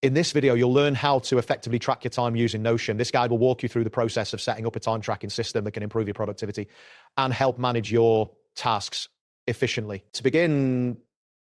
In this video, you'll learn how to effectively track your time using Notion. This guide will walk you through the process of setting up a time tracking system that can improve your productivity and help manage your tasks efficiently. To begin,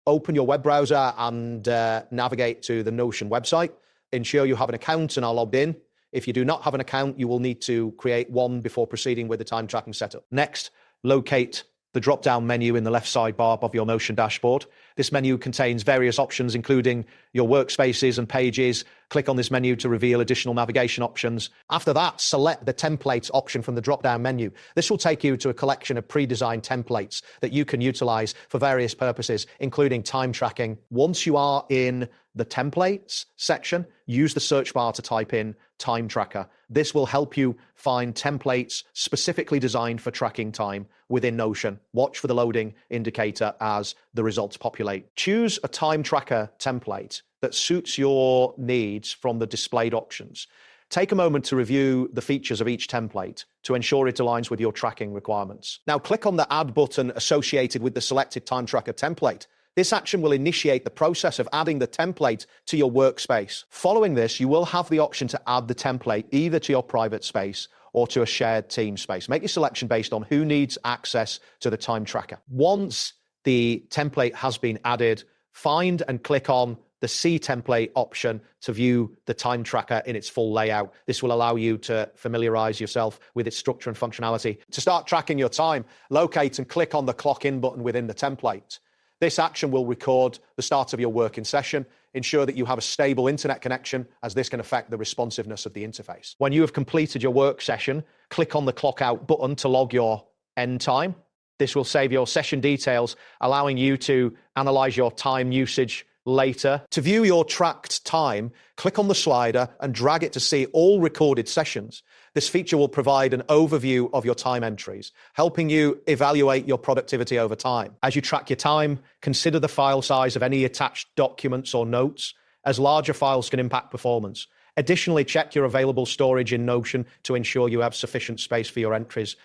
open your web browser and navigate to the Notion website. Ensure you have an account and are logged in. If you do not have an account, you will need to create one before proceeding with the time tracking setup. Next, locate the drop-down menu in the left sidebar of your Notion dashboard. This menu contains various options, including your workspaces and pages. Click on this menu to reveal additional navigation options. After that, select the templates option from the drop-down menu. This will take you to a collection of pre-designed templates that you can utilize for various purposes, including time tracking. Once you are in the templates section, use the search bar to type in time tracker. This will help you find templates specifically designed for tracking time within Notion. Watch for the loading indicator as the results populate. Choose a time tracker template that suits your needs from the displayed options. Take a moment to review the features of each template to ensure it aligns with your tracking requirements. Now click on the Add button associated with the selected time tracker template. This action will initiate the process of adding the template to your workspace. Following this, you will have the option to add the template either to your private space or to a shared team space. Make your selection based on who needs access to the time tracker. Once the template has been added, find and click on the See Template option to view the time tracker in its full layout. This will allow you to familiarize yourself with its structure and functionality. To start tracking your time, locate and click on the Clock In button within the template. This action will record the start of your working session. Ensure that you have a stable internet connection, as this can affect the responsiveness of the interface. When you have completed your work session, click on the Clock Out button to log your end time. This will save your session details, allowing you to analyze your time usage later. To view your tracked time, click on the slider and drag it to see all recorded sessions. This feature will provide an overview of your time entries, helping you evaluate your productivity over time. As you track your time, consider the file size of any attached documents or notes, as larger files can impact performance. Additionally, check your available storage in Notion to ensure you have sufficient space for your entries.